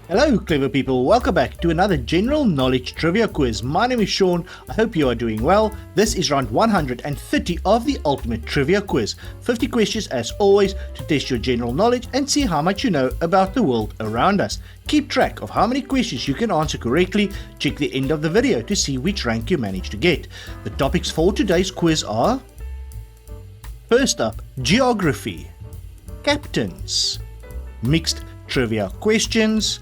Hello clever people, welcome back to another general knowledge trivia quiz. My name is Sean, I hope you are doing well. This is round 130 of the ultimate trivia quiz. 50 questions as always to test your general knowledge and see how much you know about the world around us. Keep track of how many questions you can answer correctly, check the end of the video to see which rank you managed to get. The topics for today's quiz are: first up, geography, captains, mixed trivia questions,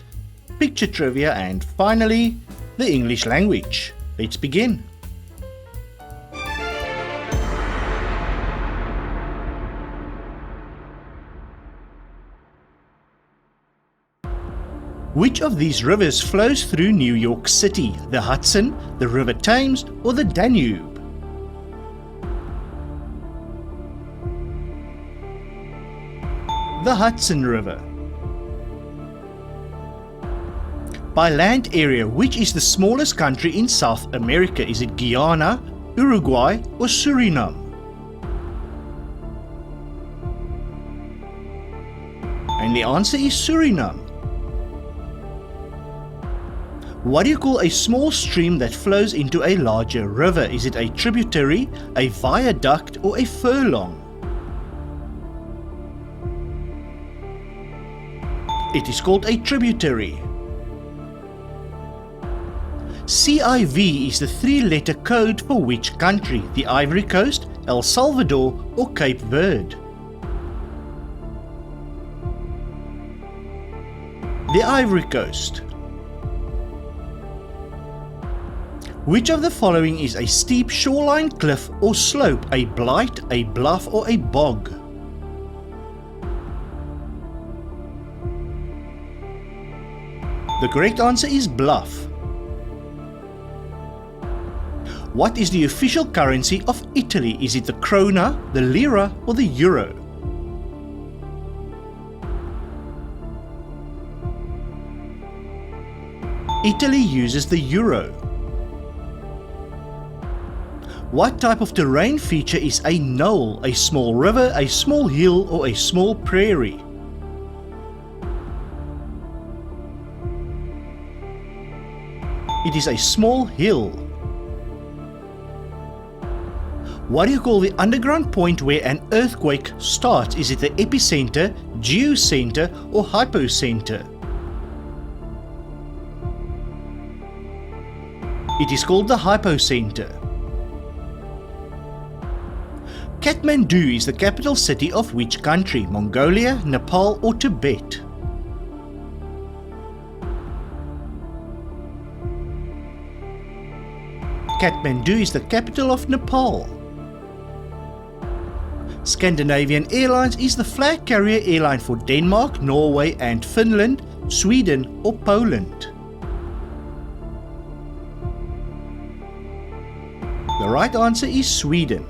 picture trivia, and finally, the English language. Let's begin. Which of these rivers flows through New York City? The Hudson, the River Thames, or the Danube? The Hudson River. By land area, which is the smallest country in South America? Is it Guyana, Uruguay, or Suriname? And the answer is Suriname. What do you call a small stream that flows into a larger river? Is it a tributary, a viaduct, or a furlong? It is called a tributary. CIV is the three-letter code for which country? The Ivory Coast, El Salvador, or Cape Verde? The Ivory Coast. Which of the following is a steep shoreline cliff or slope? A blight, a bluff, or a bog? The correct answer is bluff. What is the official currency of Italy? Is it the krona, the lira, or the euro? Italy uses the euro. What type of terrain feature is a knoll? A small river, a small hill, or a small prairie? It is a small hill. What do you call the underground point where an earthquake starts? Is it the epicenter, geocenter, or hypocenter? It is called the hypocenter. Kathmandu is the capital city of which country? Mongolia, Nepal, or Tibet? Kathmandu is the capital of Nepal. Scandinavian Airlines is the flag carrier airline for Denmark, Norway, and Finland, Sweden, or Poland? The right answer is Sweden.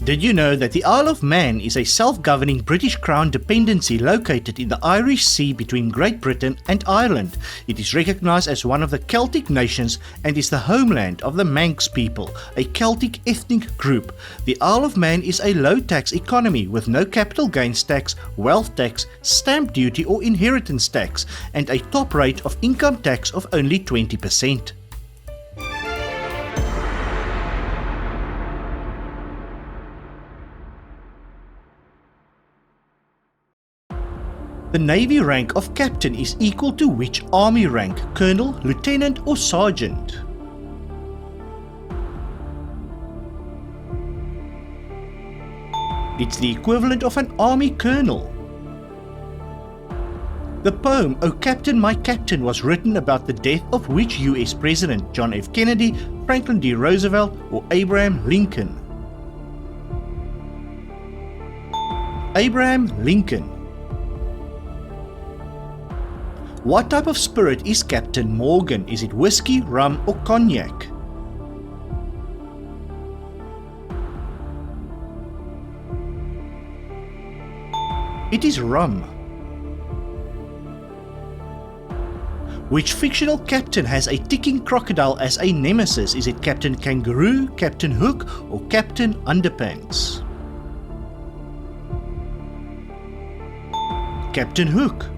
Did you know that the Isle of Man is a self-governing British Crown dependency located in the Irish Sea between Great Britain and Ireland? It is recognized as one of the Celtic nations and is the homeland of the Manx people, a Celtic ethnic group. The Isle of Man is a low-tax economy with no capital gains tax, wealth tax, stamp duty or inheritance tax, and a top rate of income tax of only 20%. The Navy rank of captain is equal to which army rank? Colonel, lieutenant, or sergeant? It's the equivalent of an army colonel. The poem "O Captain, My Captain" was written about the death of which US President? John F. Kennedy, Franklin D. Roosevelt, or Abraham Lincoln? Abraham Lincoln. What type of spirit is Captain Morgan? Is it whiskey, rum, or cognac? It is rum. Which fictional captain has a ticking crocodile as a nemesis? Is it Captain Kangaroo, Captain Hook, or Captain Underpants? Captain Hook.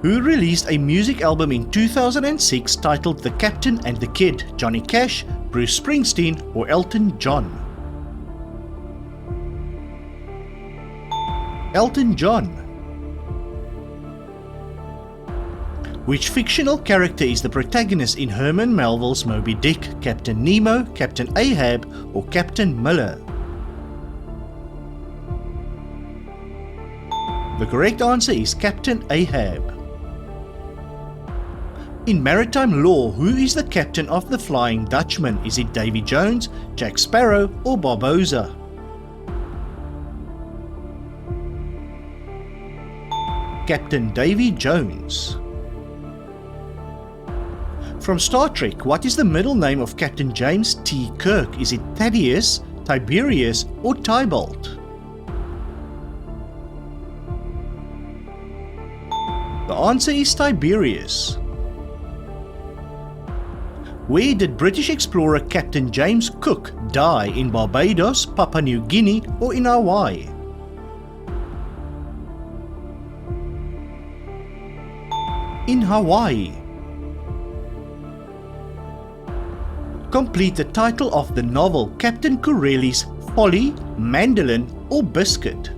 Who released a music album in 2006 titled The Captain and the Kid? Johnny Cash, Bruce Springsteen, or Elton John? Elton John. Which fictional character is the protagonist in Herman Melville's Moby Dick? Captain Nemo, Captain Ahab, or Captain Miller? The correct answer is Captain Ahab. In maritime law, who is the captain of the Flying Dutchman? Is it Davy Jones, Jack Sparrow, or Barbossa? Captain Davy Jones. From Star Trek, what is the middle name of Captain James T. Kirk? Is it Thaddeus, Tiberius, or Tybalt? The answer is Tiberius. Where did British explorer Captain James Cook die? In Barbados, Papua New Guinea, or in Hawaii? In Hawaii. Complete the title of the novel Captain Corelli's Folly, Mandolin, or Biscuit?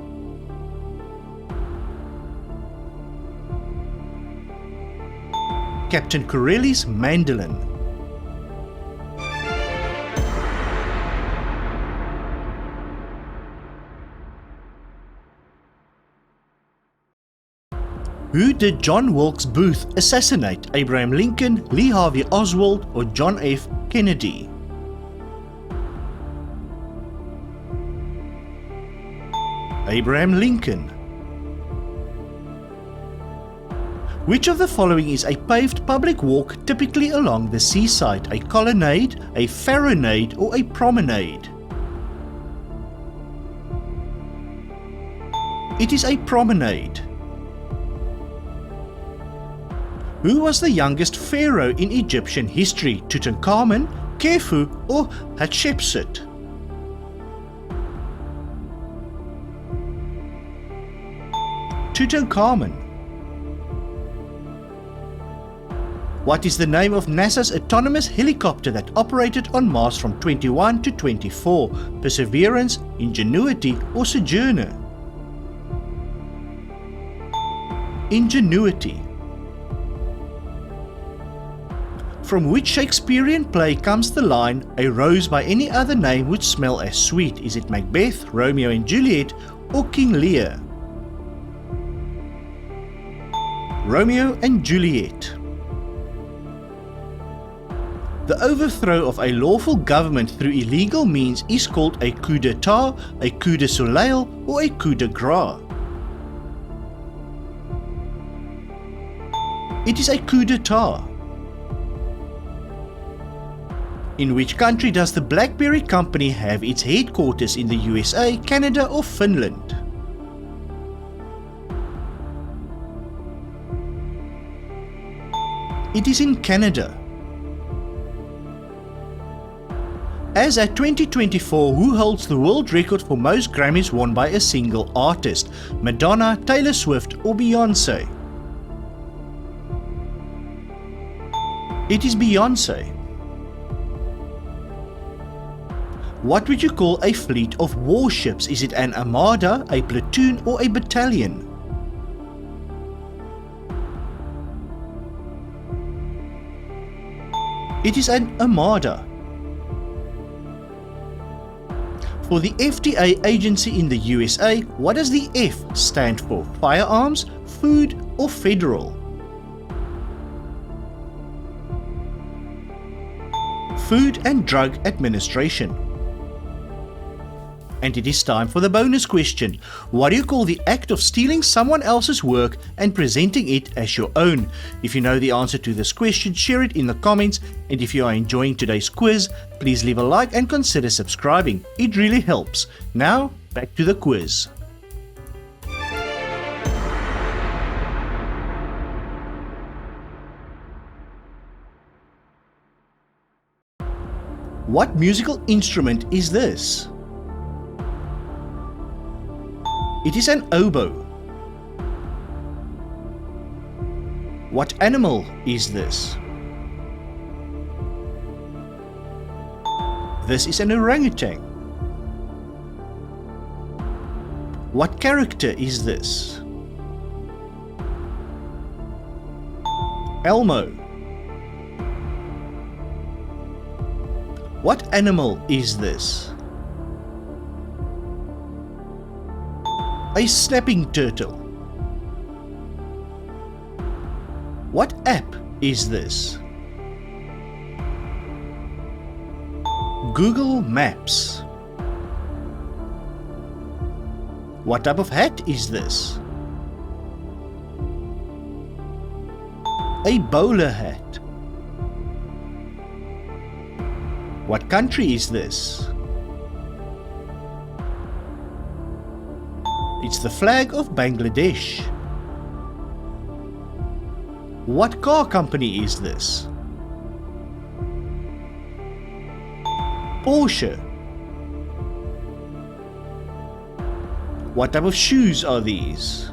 Captain Corelli's Mandolin. Who did John Wilkes Booth assassinate? Abraham Lincoln, Lee Harvey Oswald, or John F. Kennedy? Abraham Lincoln. Which of the following is a paved public walk typically along the seaside? A colonnade, a faronade, or a promenade? It is a promenade. Who was the youngest pharaoh in Egyptian history? Tutankhamun, Khufu, or Hatshepsut? Tutankhamun. What is the name of NASA's autonomous helicopter that operated on Mars from 21 to 24? Perseverance, Ingenuity, or Sojourner? Ingenuity. From which Shakespearean play comes the line, "A rose by any other name would smell as sweet"? Is it Macbeth, Romeo and Juliet, or King Lear? Romeo and Juliet. The overthrow of a lawful government through illegal means is called a coup d'etat, a coup de soleil, or a coup de grace. It is a coup d'etat. In which country does the BlackBerry company have its headquarters? In the USA, Canada, or Finland? It is in Canada. As at 2024, who holds the world record for most Grammys won by a single artist? Madonna, Taylor Swift, or Beyoncé? It is Beyoncé. What would you call a fleet of warships? Is it an armada, a platoon, or a battalion? It is an armada. For the FDA agency in the USA, what does the F stand for? Firearms, food, or federal? Food and Drug Administration. And it is time for the bonus question. What do you call the act of stealing someone else's work and presenting it as your own? If you know the answer to this question, share it in the comments. And if you are enjoying today's quiz, please leave a like and consider subscribing. It really helps. Now, back to the quiz. What musical instrument is this? It is an oboe. What animal is this? This is an orangutan. What character is this? Elmo. What animal is this? A snapping turtle. What app is this? Google Maps. What type of hat is this? A bowler hat. What country is this? It's the flag of Bangladesh. What car company is this? Porsche. What type of shoes are these?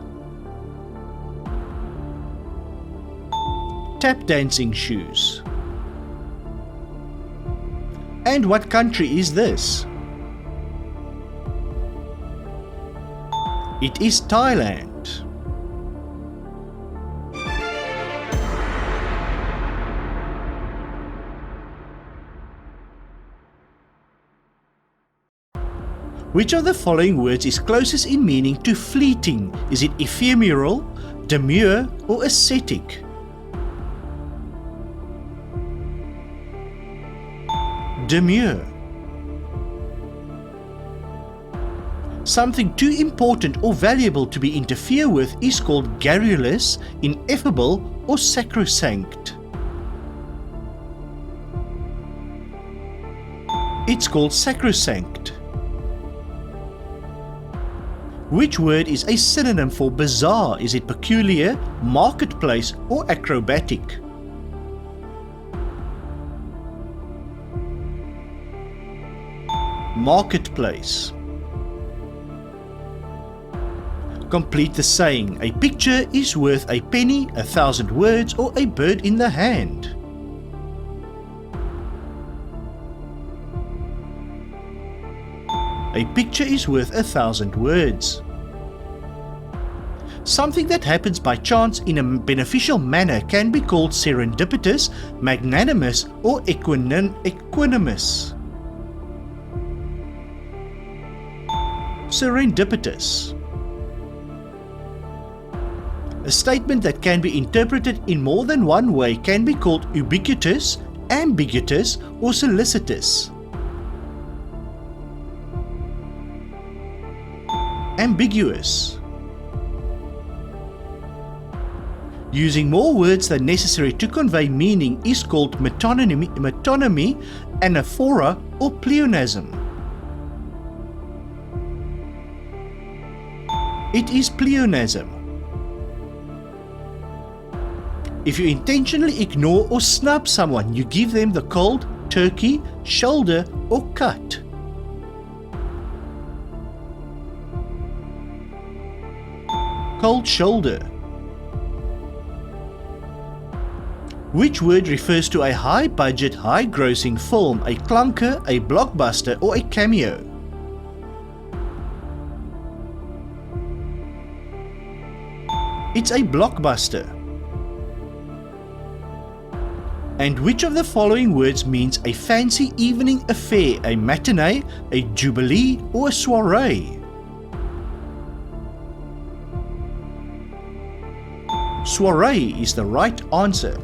Tap dancing shoes. And what country is this? It is Thailand. Which of the following words is closest in meaning to fleeting? Is it ephemeral, demure, or ascetic? Demure. Something too important or valuable to be interfered with is called garrulous, ineffable, or sacrosanct. It's called sacrosanct. Which word is a synonym for bizarre? Is it peculiar, marketplace, or acrobatic? Marketplace. Complete the saying. A picture is worth a penny, 1,000 words, or a bird in the hand. A picture is worth 1,000 words. Something that happens by chance in a beneficial manner can be called serendipitous, magnanimous, or equanimous. Serendipitous. A statement that can be interpreted in more than one way can be called ubiquitous, ambiguous, or solicitous. Ambiguous. Using more words than necessary to convey meaning is called metonymy, anaphora, or pleonasm. It is pleonasm. If you intentionally ignore or snub someone, you give them the cold turkey, shoulder, or cut. Cold shoulder. Which word refers to a high-budget, high-grossing film, a clunker, a blockbuster, or a cameo? It's a blockbuster. And which of the following words means a fancy evening affair, a matinee, a jubilee, or a soiree? Soiree is the right answer.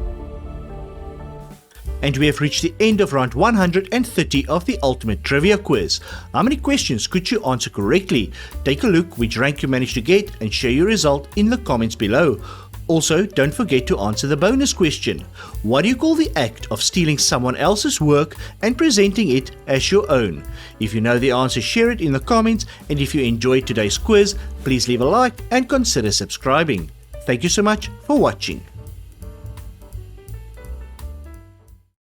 And we have reached the end of round 130 of the Ultimate Trivia Quiz. How many questions could you answer correctly? Take a look which rank you managed to get and share your result in the comments below. Also, don't forget to answer the bonus question. What do you call the act of stealing someone else's work and presenting it as your own? If you know the answer, share it in the comments, and if you enjoyed today's quiz, please leave a like and consider subscribing. Thank you so much for watching.